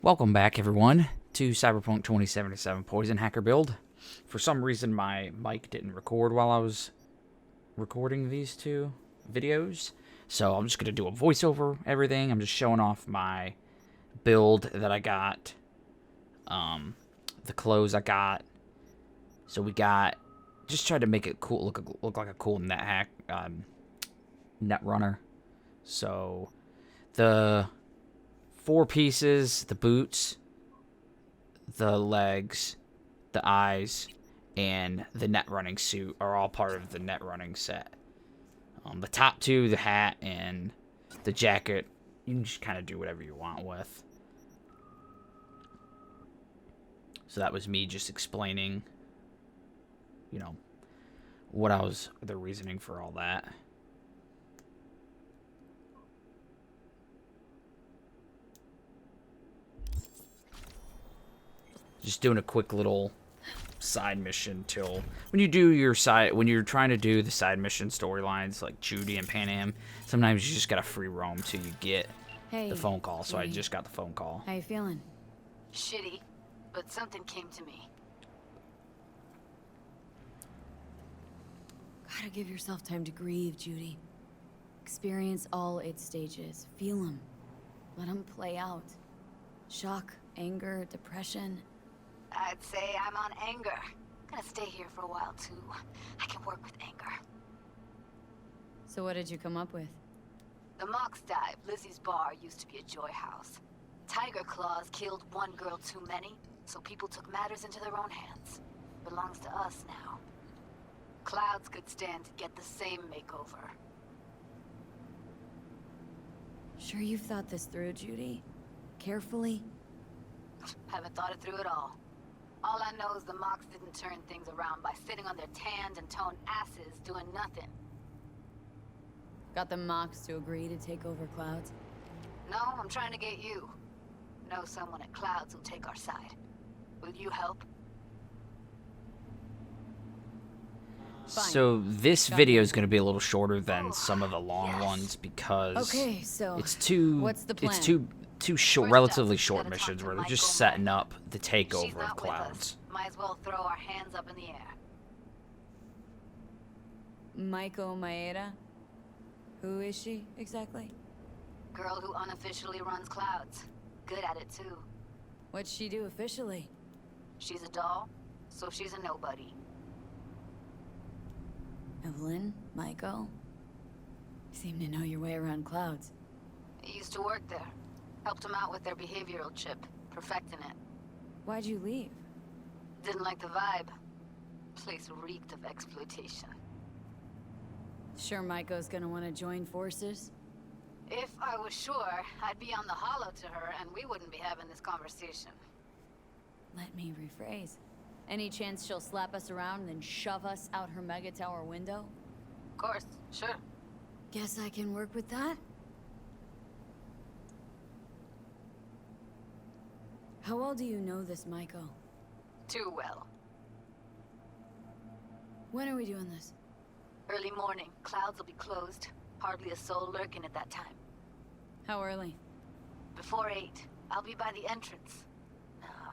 Welcome back, everyone, to Cyberpunk 2077 Poison Hacker build. For some reason, my mic didn't record while I was recording these two videos, so I'm just going to do a voiceover everything. I'm just showing off my build that I got, the clothes I got. So we got, just tried to make it cool, look like a cool net hack, net runner. So the 4 pieces, the boots, the legs, the eyes, and the net running suit are all part of the net running set. The top 2, the hat and the jacket, you can just kind of do whatever you want with. So that was me just explaining, you know, the reasoning for all that. Just doing a quick little side mission till when you're trying to do the side mission storylines like Judy and Pan Am, sometimes you just gotta free roam till you get the phone call. So I just got the phone call. How you feeling? Shitty, but something came to me. Gotta give yourself time to grieve, Judy. Experience all its stages. Feel them. Let them play out. Shock, anger, depression. I'd say I'm on anger. Gonna stay here for a while too. I can work with anger. So what did you come up with? The Mox Dive, Lizzie's bar, used to be a joy house. Tyger Claws killed one girl too many, so people took matters into their own hands. Belongs to us now. Clouds could stand to get the same makeover. Sure you've thought this through, Judy? Carefully? Haven't thought it through at all. All I know is the Mox didn't turn things around by sitting on their tanned and toned asses doing nothing. Got the Mox to agree to take over Clouds? No, I'm trying to get you. Know someone at Clouds who'll take our side. Will you help? Fine. So this video is going to be a little shorter than some of the long ones because so it's too what's the plan? it's too short, First relatively up, short gotta missions talk where to they're just Maiko, setting man. up the She's takeover of not with us. Clouds. Might as well throw our hands up in the air. Maiko Maeda? Who is she, exactly? Girl who unofficially runs Clouds. Good at it too. What'd she do officially? She's a doll, so she's a nobody. Evelyn? Maiko? Seem to know your way around Clouds. I used to work there. Helped them out with their behavioral chip, perfecting it. Why'd you leave? Didn't like the vibe. Place reeked of exploitation. Sure Maiko's gonna want to join forces? If I was sure, I'd be on the hollow to her and we wouldn't be having this conversation. Let me rephrase. Any chance she'll slap us around and then shove us out her mega tower window? Of course, sure. Guess I can work with that? How well do you know this Maiko? Too well. When are we doing this? Early morning, Clouds will be closed. Hardly a soul lurking at that time. How early? Before 8, I'll be by the entrance.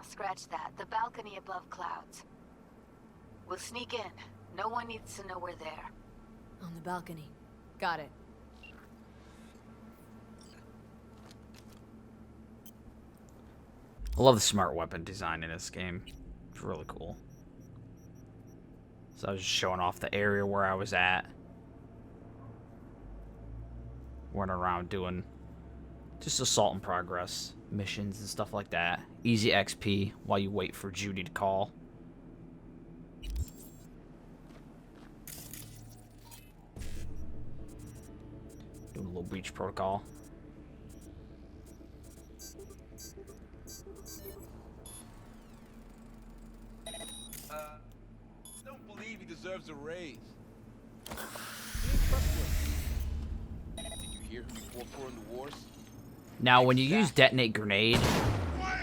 Scratch that. The balcony above Clouds. We'll sneak in. No one needs to know we're there. On the balcony. Got it. I love the smart weapon design in this game. It's really cool. So I was just showing off the area where I was at. Running around doing just assault and progress missions and stuff like that. Easy XP while you wait for Judy to call. Doing a little breach protocol. Don't believe he deserves a raise. Did you hear who he fought for in the wars? Now, when you use detonate grenade,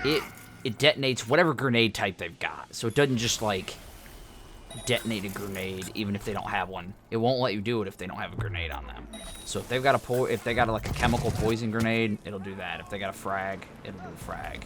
it detonates whatever grenade type they've got. So it doesn't just like detonate a grenade even if they don't have one. It won't let you do it if they don't have a grenade on them. So if they've got like a chemical poison grenade, it'll do that. If they got a frag, it'll do a frag.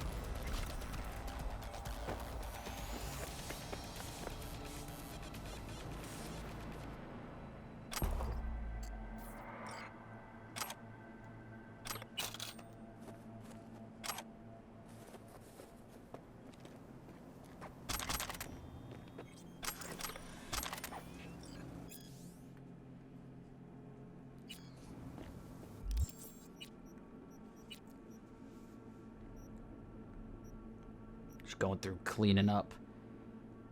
Just going through cleaning up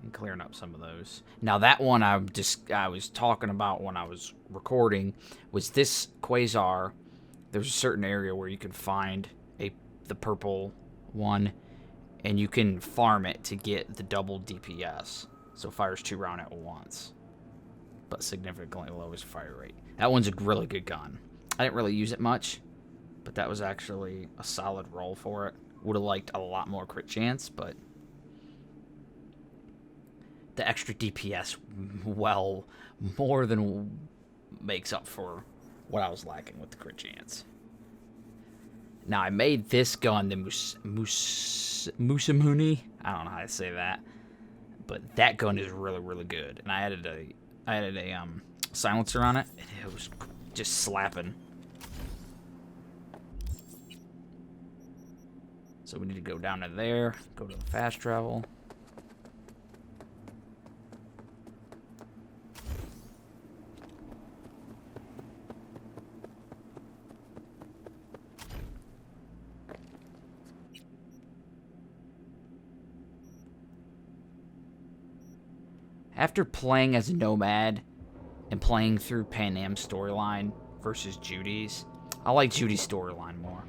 and clearing up some of those. Now that one I was talking about when I was recording was this quasar. There's a certain area where you can find the purple one, and you can farm it to get the double DPS. So it fires 2 rounds at once, but significantly lowers fire rate. That one's a really good gun. I didn't really use it much, but that was actually a solid roll for it. Would have liked a lot more crit chance, but the extra DPS well more than makes up for what I was lacking with the crit chance. Now I made this gun the Musamuni. I don't know how to say that, but that gun is really, really good. And I added a silencer on it, and it was just slapping. So we need to go down to there, go to the fast travel. After playing as a Nomad and playing through Pan Am's storyline versus Judy's, I like Judy's storyline more.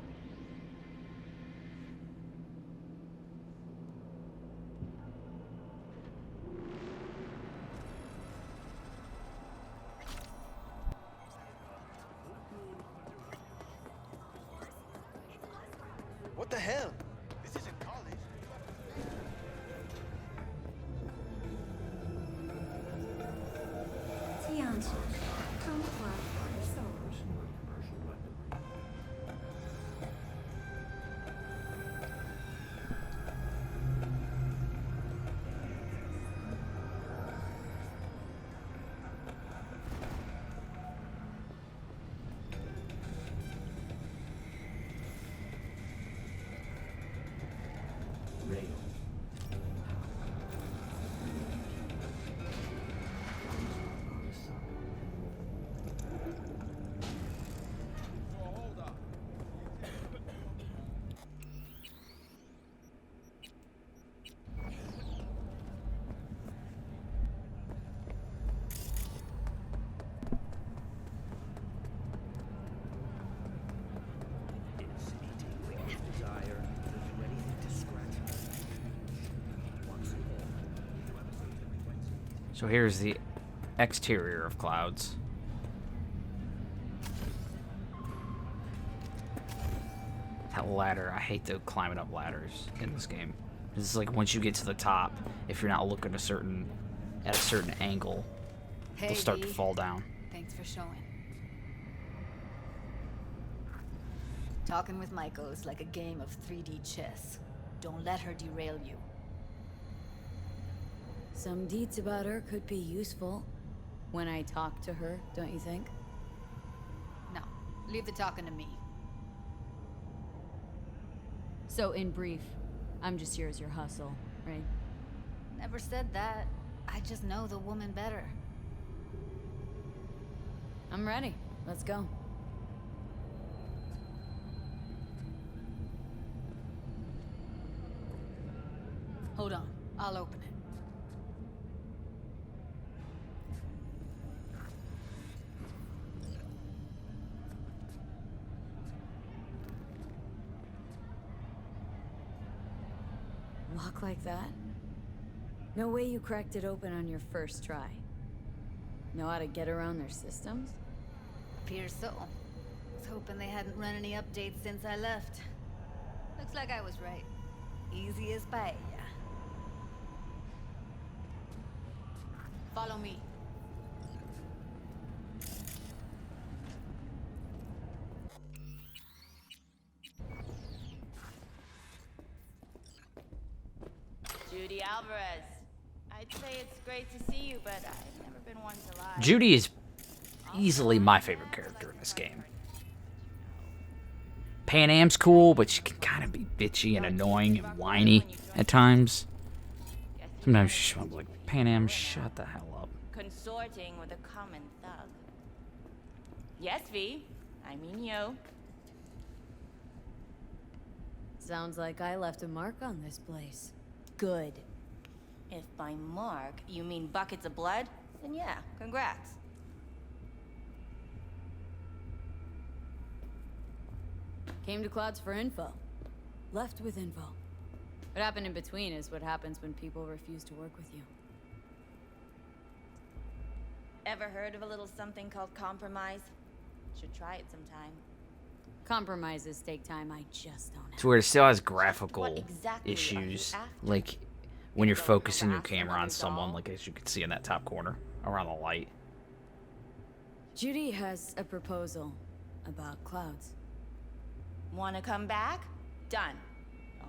What the hell? This isn't college. So here's the exterior of Clouds. That ladder, I hate the climbing up ladders in this game. This is like once you get to the top, if you're not looking at a certain angle, Hey, they'll start to V. fall down. Thanks for showing. Talking with Maiko is like a game of 3D chess. Don't let her derail you. Some deeds about her could be useful when I talk to her, don't you think? No, leave the talking to me. So, in brief, I'm just here as your hustle, right? Never said that. I just know the woman better. I'm ready. Let's go. Hold on, I'll open it. Lock like that? No way you cracked it open on your first try. Know how to get around their systems? Appears so. Was hoping they hadn't run any updates since I left. Looks like I was right. Easy as paella. Follow me. Judy Alvarez. I'd say it's great to see you, but I've never been one to lie. Judy is easily my favorite character in this game. Pan Am's cool, but she can kind of be bitchy and annoying and whiny at times. Sometimes she's like, Pan Am, shut the hell up. Consorting with a common thug. Yes, V. I mean you. Sounds like I left a mark on this place. good. If by mark you mean buckets of blood, then yeah, congrats. Came to Clouds for info. Left with info. What happened in between is what happens when people refuse to work with you. Ever heard of a little something called compromise? Should try it sometime. Compromises take time, I just don't have. It's weird. It still has graphical What exactly are you issues, after? like when you're Go focusing your harass camera on another someone, doll? like as you can see in that top corner around the light. Judy has a proposal about Clouds. Wanna come back? Done.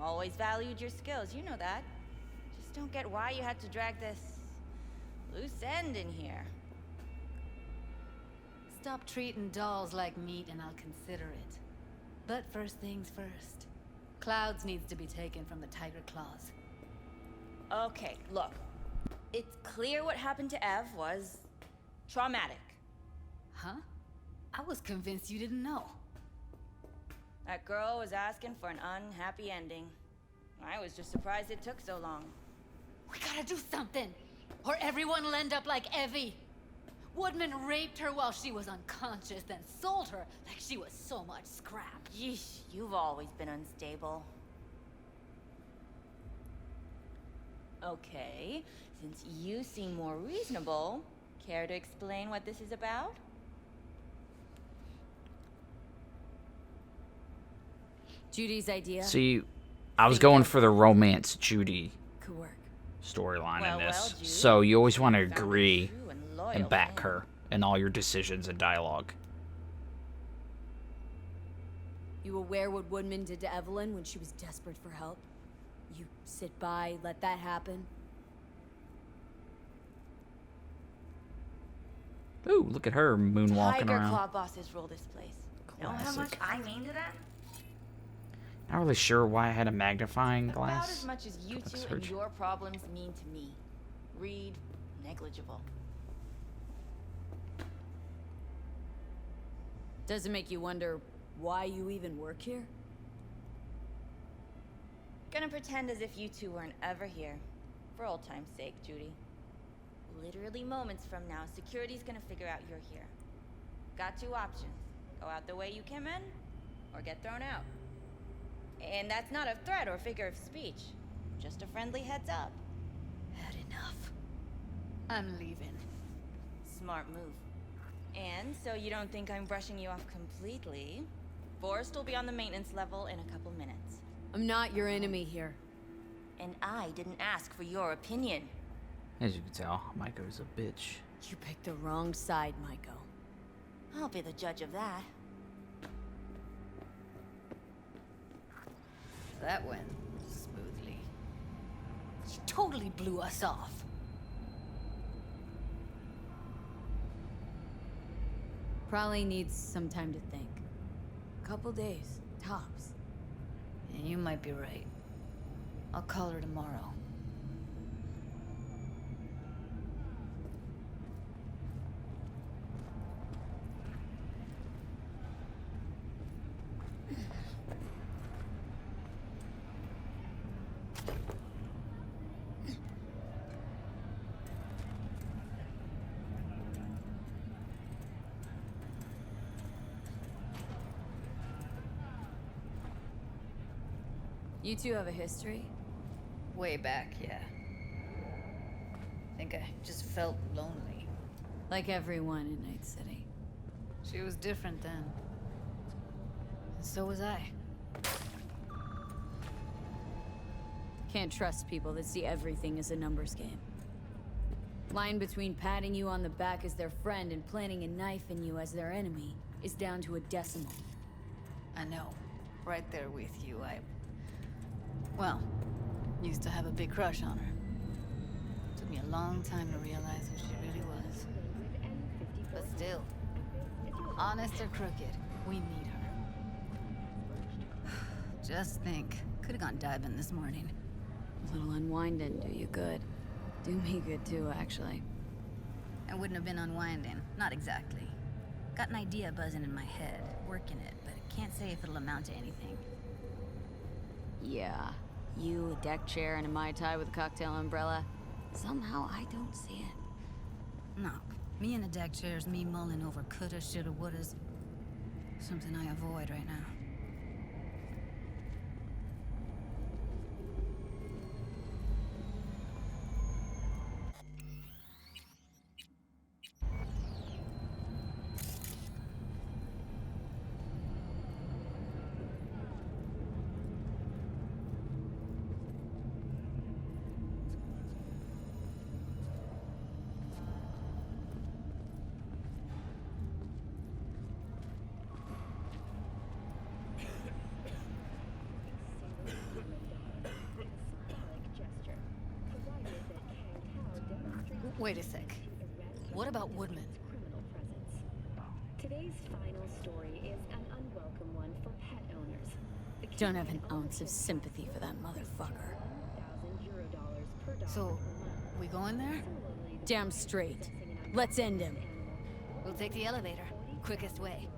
Always valued your skills, you know that. Just don't get why you had to drag this loose end in here. Stop treating dolls like meat and I'll consider it. But first things first. Clouds needs to be taken from the Tyger Claws. Okay, look. It's clear what happened to Ev was traumatic. Huh? I was convinced you didn't know. That girl was asking for an unhappy ending. I was just surprised it took so long. We gotta do something, or everyone will end up like Evie. Woodman raped her while she was unconscious, then sold her like she was so much scrap. Yeesh, you've always been unstable. Okay, since you seem more reasonable, care to explain what this is about? Judy's idea See, I was going for the romance Judy could work. storyline Well, in this. well, Judy, So you always want to found a agree true and loyal and back fan. her in all your decisions and dialogue. You aware what Woodman did to Evelyn when she was desperate for help? You sit by, let that happen? Ooh, look at her moonwalking Tyger around. Claw bosses rule this place. Know how much Classic. I mean to them? Not really sure why I had a magnifying About glass. as much as you Quick two search. and your problems mean to me. Read negligible. Does it make you wonder why you even work here? Gonna pretend as if you two weren't ever here. For old time's sake, Judy. Literally moments from now, security's gonna figure out you're here. Got two options. Go out the way you came in, or get thrown out. And that's not a threat or figure of speech. Just a friendly heads up. Had enough. I'm leaving. Smart move. And so you don't think I'm brushing you off completely, Forrest will be on the maintenance level in a couple minutes. I'm not your enemy here. And I didn't ask for your opinion. As you can tell, Maiko's a bitch. You picked the wrong side, Maiko. I'll be the judge of that. That went smoothly. She totally blew us off. Probably needs some time to think. Couple days, tops. And you might be right. I'll call her tomorrow. You two have a history? Way back, yeah. Think I just felt lonely. Like everyone in Night City. She was different then. And so was I. Can't trust people that see everything as a numbers game. Line between patting you on the back as their friend and planting a knife in you as their enemy is down to a decimal. I know. Right there with you. Well, used to have a big crush on her. Took me a long time to realize who she really was. But still, honest or crooked, we need her. Just think, could have gone diving this morning. A little unwinding do you good. Do me good too, actually. I wouldn't have been unwinding, not exactly. Got an idea buzzing in my head, working it, but can't say if it'll amount to anything. Yeah, You, a deck chair, and a Mai Tai with a cocktail umbrella. Somehow I don't see it. No, me in a deck chair is me mulling over coulda, shoulda, wouldas. Something I avoid right now. Wait a sec. What about Woodman? Today's final story is an unwelcome one for pet owners. Don't have an ounce of sympathy for that motherfucker. $1,000 per dog So, per month. we going there? Damn straight. Let's end him. We'll take the elevator. Quickest way.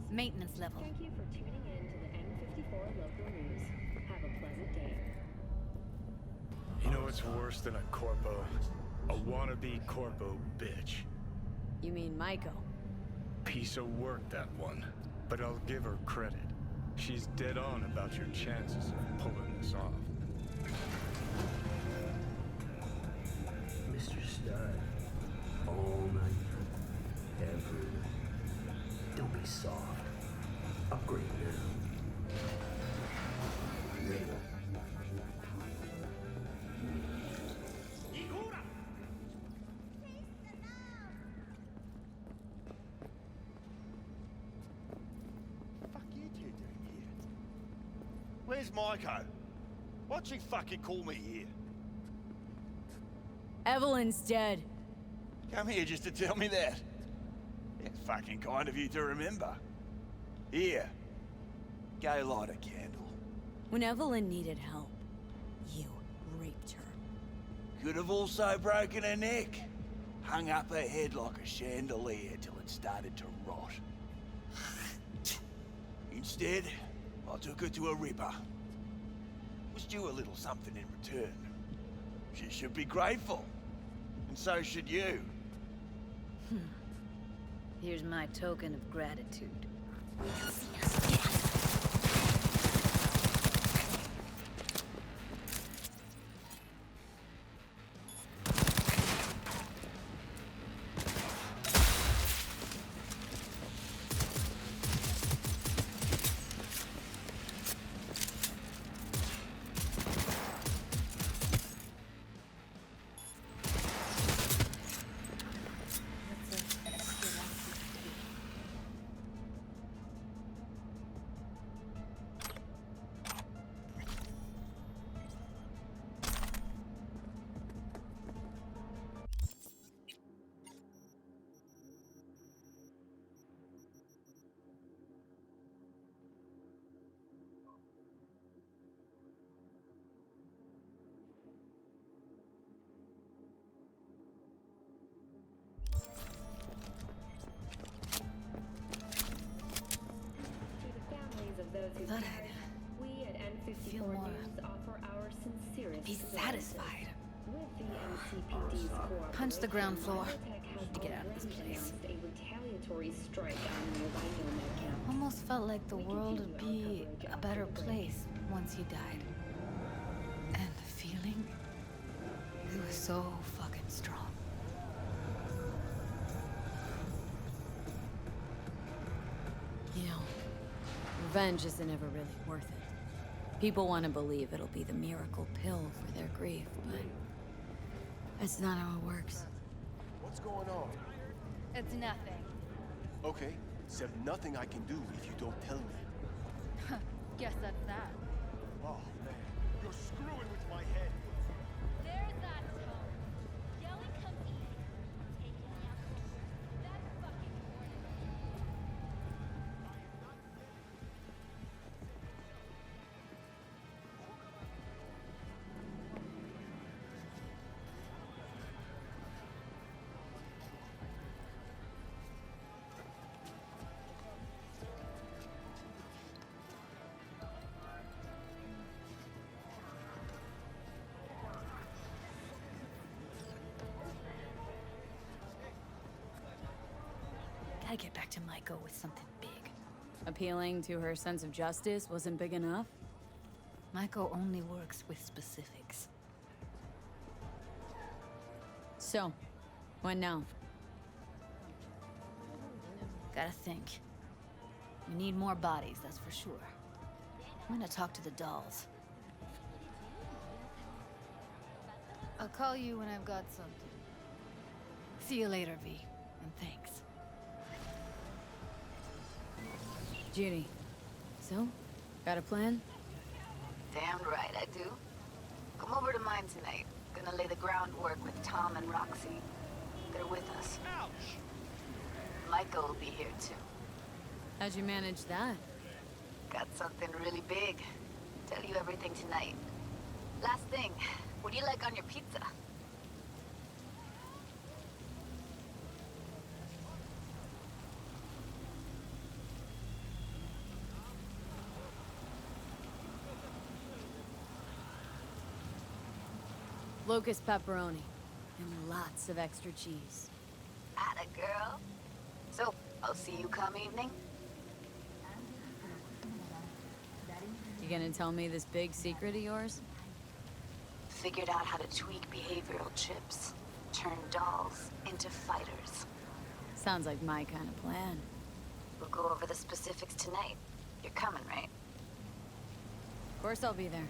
Maintenance level. Thank you for tuning in to the N54 local news. Have a pleasant day. You know what's worse than a corpo? A wannabe corpo bitch. You mean Maiko? Piece of work, that one. But I'll give her credit. She's dead on about your chances of pulling this off. Mr. Stein, all night, every night. Don't be soft. Upgrade now. Fuck you two doing here? Where's Maiko? Why'd she fucking call me here? Evelyn's dead. Come here just to tell me that. Yeah, fucking kind of you to remember. Here. Go light a candle. When Evelyn needed help, you raped her. Could have also broken her neck. Hung up her head like a chandelier till it started to rot. Instead, I took her to a ripper. Was due a little something in return. She should be grateful. And so should you. Here's my token of gratitude. To the families of those who Thought perished, we at feel N54 more News offer our sincerest be condolences. satisfied. With the NCPD's cooperation, Punch the ground floor Biotech has to get out of this already place. announced a retaliatory strike on nearby nomad camp. Almost felt like the world would be a better place once you died. And the feeling, it was so fucking strong. You know, revenge isn't ever really worth it. People want to believe it'll be the miracle pill for their grief, but that's not how it works. What's going on? It's nothing. Okay, except nothing I can do if you don't tell me. Guess that's that. Oh, man. You're screwing with my head. There's that tone. Yelling comes easy. Taking out. That's fucking get back to Maiko with something big. Appealing to her sense of justice wasn't big enough? Maiko only works with specifics. So, what now? Gotta think. We need more bodies, that's for sure. I'm gonna talk to the dolls. I'll call you when I've got something. See you later, V. And thanks. Judy. So, got a plan? Damn right I do. Come over to mine tonight. Gonna lay the groundwork with Tom and Roxy. They're with us. Ouch! Maiko will be here too. How'd you manage that? Got something really big. Tell you everything tonight. Last thing, what do you like on your pizza? Locust pepperoni. And lots of extra cheese. Atta girl. So, I'll see you come evening. You gonna tell me this big secret of yours? Figured out how to tweak behavioral chips. Turn dolls into fighters. Sounds like my kind of plan. We'll go over the specifics tonight. You're coming, right? Of course I'll be there.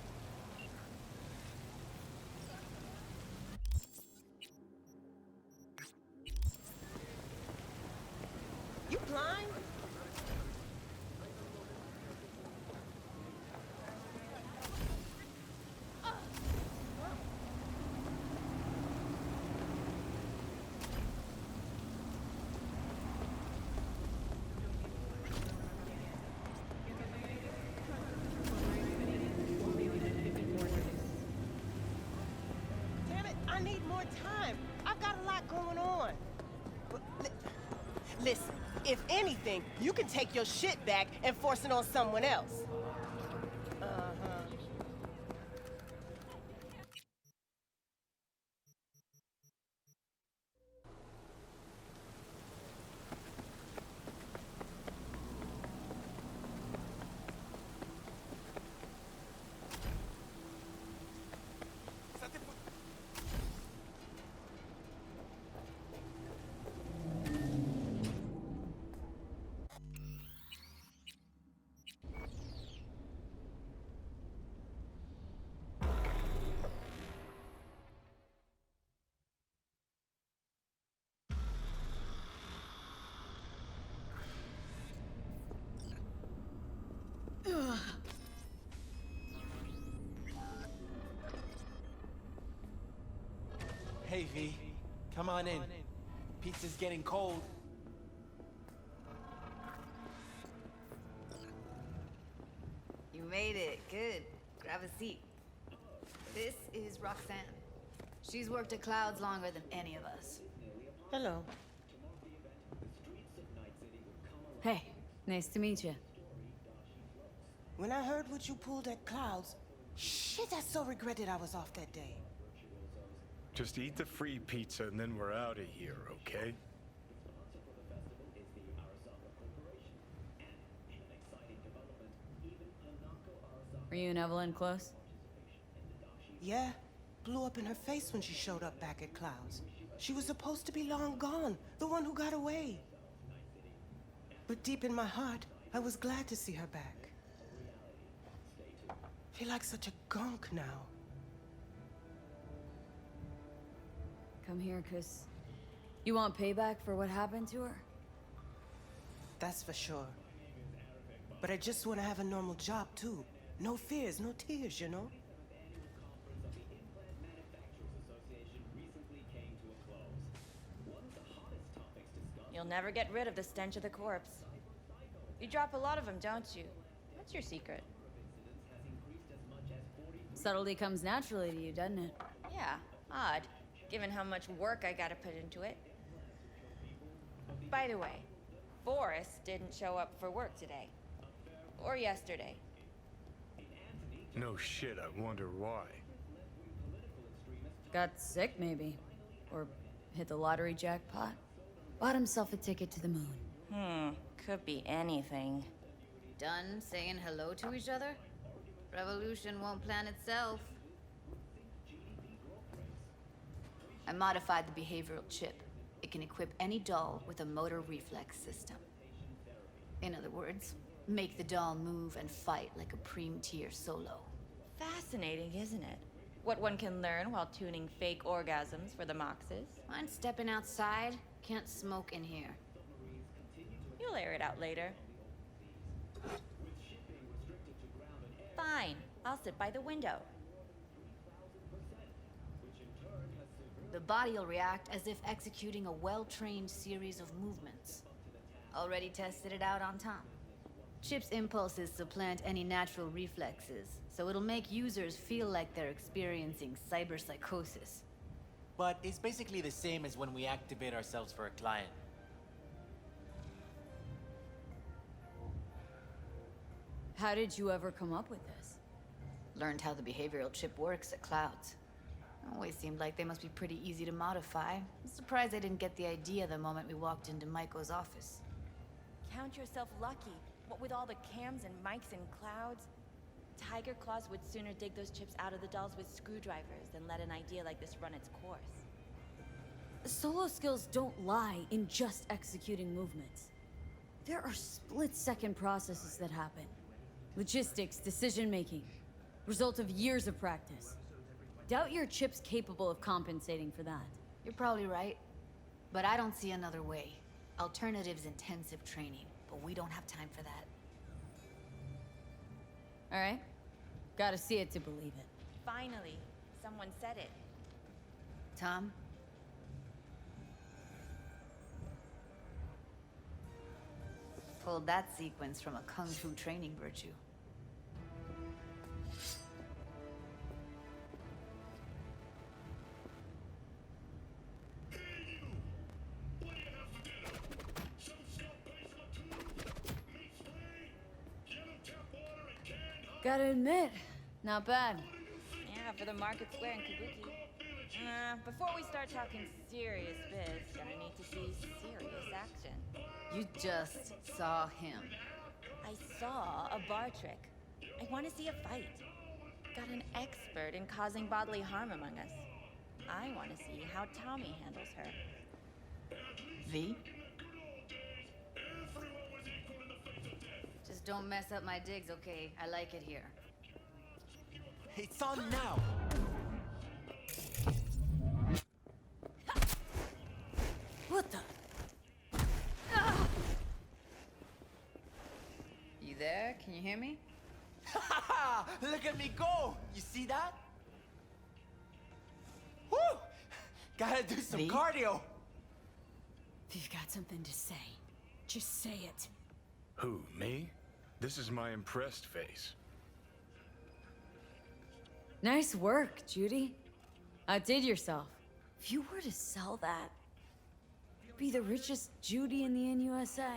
You blind? Damn it, I need more time. I've got a lot going on. Listen, if anything, you can take your shit back and force it on someone else. Uh-huh. Hey, V. Come on in. Pizza's getting cold. You made it. Good. Grab a seat. This is Roxanne. She's worked at Clouds longer than any of us. Hello. Hey, nice to meet you. When I heard what you pulled at Clouds, shit, I so regretted I was off that day. Just eat the free pizza and then we're out of here, okay? Were you and Evelyn close? Yeah, blew up in her face when she showed up back at Clouds. She was supposed to be long gone, the one who got away. But deep in my heart, I was glad to see her back. Feel like such a gunk now. Come here, 'cause you want payback for what happened to her? That's for sure. But I just want to have a normal job, too. No fears, no tears, you know? You'll never get rid of the stench of the corpse. You drop a lot of them, don't you? What's your secret? Subtlety comes naturally to you, doesn't it? Yeah, odd, given how much work I gotta put into it. By the way, Forrest didn't show up for work today. Or yesterday. No shit, I wonder why. Got sick, maybe. Or hit the lottery jackpot. Bought himself a ticket to the moon. Could be anything. Done saying hello to each other? Revolution won't plan itself. I modified the behavioral chip. It can equip any doll with a motor reflex system. In other words, make the doll move and fight like a Prem-tier solo. Fascinating, isn't it? What one can learn while tuning fake orgasms for the Moxes. Mind stepping outside? Can't smoke in here. You'll air it out later. Fine, I'll sit by the window. The body will react as if executing a well-trained series of movements. Already tested it out on Tom. Chip's impulses supplant any natural reflexes, so it'll make users feel like they're experiencing cyberpsychosis. But it's basically the same as when we activate ourselves for a client. How did you ever come up with this? Learned how the behavioral chip works at Clouds. Always seemed like they must be pretty easy to modify. I'm surprised I didn't get the idea the moment we walked into Maiko's office. Count yourself lucky. What with all the cams and mics and Clouds? Tyger Claws would sooner dig those chips out of the dolls with screwdrivers than let an idea like this run its course. Solo skills don't lie in just executing movements. There are split-second processes that happen. Logistics, decision-making, result of years of practice. Doubt your chip's capable of compensating for that. You're probably right, but I don't see another way. Alternative's intensive training, but we don't have time for that. All right. Gotta see it to believe it. Finally, someone said it. Tom? Pulled that sequence from a kung fu training virtue. Gotta admit, not bad. Yeah, for the Market Square in Kabuki. Before we start talking serious biz, gonna need to see serious action. You just saw him. I saw a bar trick. I want to see a fight. Got an expert in causing bodily harm among us. I want to see how Tommy handles her. V? Just don't mess up my digs, okay? I like it here. It's on now! What the? Ah! You there? Can you hear me? Look at me go! You see that? Woo! Gotta do some V? cardio! If you've got something to say, just say it. Who, me? This is my impressed face. Nice work, Judy. Outdid yourself. If you were to sell that, you'd be the richest Judy in the NUSA.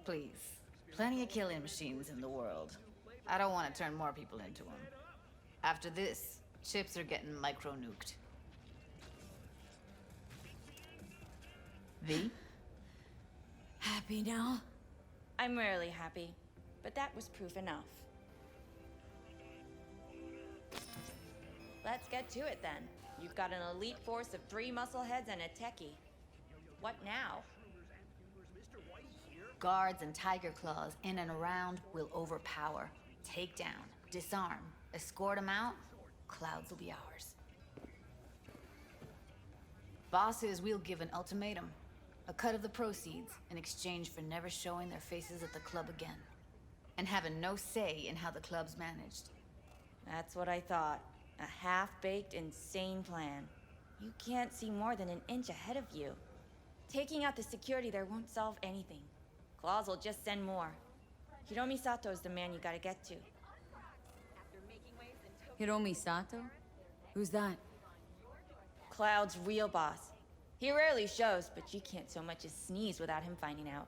Please. Plenty of killing machines in the world. I don't want to turn more people into them. After this, chips are getting micro-nuked. V? Happy now? I'm rarely happy, but that was proof enough. Let's get to it then. You've got an elite force of 3 muscleheads and a techie. What now? Guards and Tyger Claws in and around will overpower, take down, disarm, escort them out. Clouds will be ours. Bosses, we'll give an ultimatum. A cut of the proceeds in exchange for never showing their faces at the club again. And having no say in how the club's managed. That's what I thought. A half-baked, insane plan. You can't see more than an inch ahead of you. Taking out the security there won't solve anything. Claws will just send more. Hiromi Sato's the man you gotta get to. Hiromi Sato? Who's that? Cloud's real boss. He rarely shows, but you can't so much as sneeze without him finding out.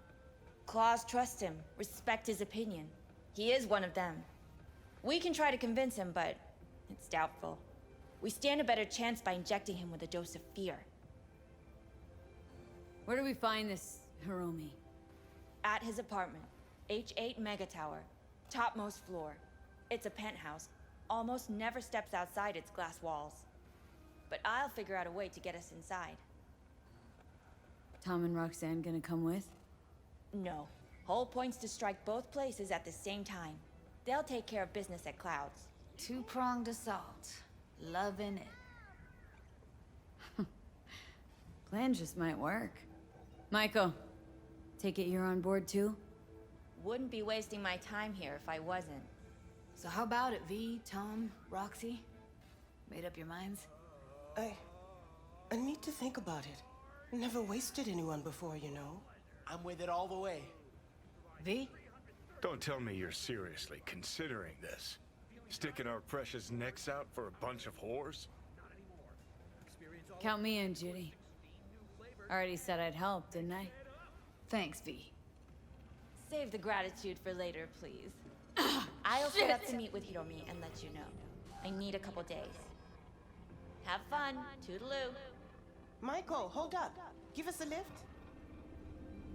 Claws trust him, respect his opinion. He is one of them. We can try to convince him, but it's doubtful. We stand a better chance by injecting him with a dose of fear. Where do we find this Hiromi? At his apartment. H8 Mega Tower. Topmost floor. It's a penthouse. Almost never steps outside its glass walls. But I'll figure out a way to get us inside. Tom and Roxanne gonna come with? No. Whole point's to strike both places at the same time. They'll take care of business at Clouds. Two-pronged assault. Loving it. Plan just might work. Maiko, take it you're on board too? Wouldn't be wasting my time here if I wasn't. So how about it, V, Tom, Roxy? Made up your minds? I need to think about it. Never wasted anyone before, you know. I'm with it all the way. V? Don't tell me you're seriously considering this. Sticking our precious necks out for a bunch of whores? Count me in, Judy. Already said I'd help, didn't I? Thanks, V. Save the gratitude for later, please. I'll set up to meet with Hiromi and let you know. I need a couple days. Have fun. Toodaloo. Maiko, hold up. Give us a lift.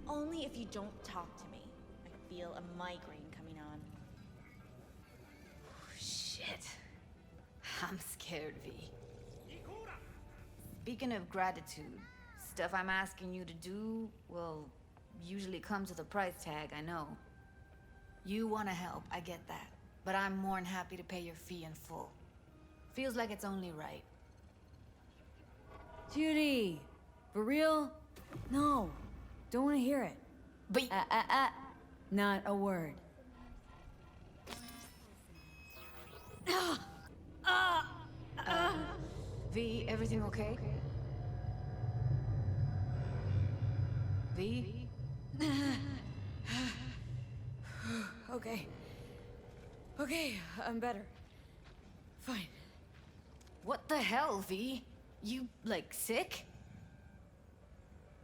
Only if you don't talk to me. I feel a migraine coming on. Shit. I'm scared, V. Speaking of gratitude, stuff I'm asking you to do, well, usually comes with a price tag, I know. You want to help, I get that. But I'm more than happy to pay your fee in full. Feels like it's only right. Judy! For real? No. Don't want to hear it. But Not a word. V, everything okay? V? Okay, I'm better. Fine. What the hell, V? You, like, sick?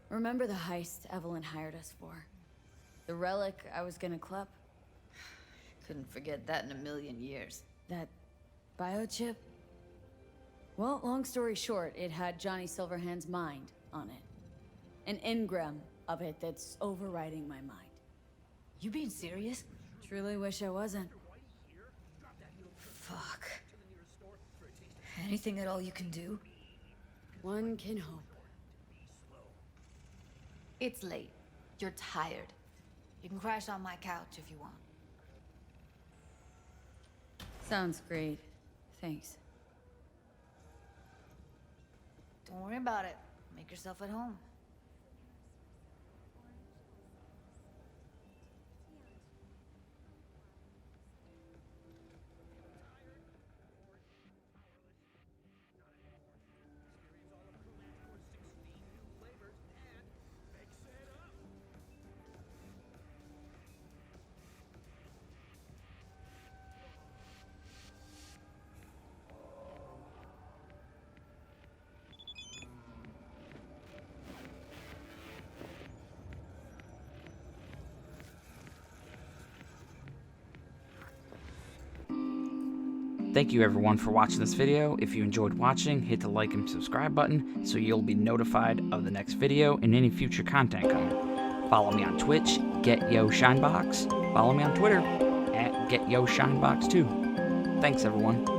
Remember the heist Evelyn hired us for? The relic I was gonna club? Couldn't forget that in a million years. That biochip? Well, long story short, it had Johnny Silverhand's mind on it. An engram of it that's overriding my mind. You being serious? Truly wish I wasn't. Fuck. Anything at all you can do? One can hope. It's late. You're tired. You can crash on my couch if you want. Sounds great. Thanks. Don't worry about it. Make yourself at home. Thank you everyone for watching this video. If you enjoyed watching, hit the like and subscribe button so you'll be notified of the next video and any future content coming. Follow me on Twitch, GetYoShinebox. Follow me on Twitter, @GetYoShinebox too. Thanks everyone.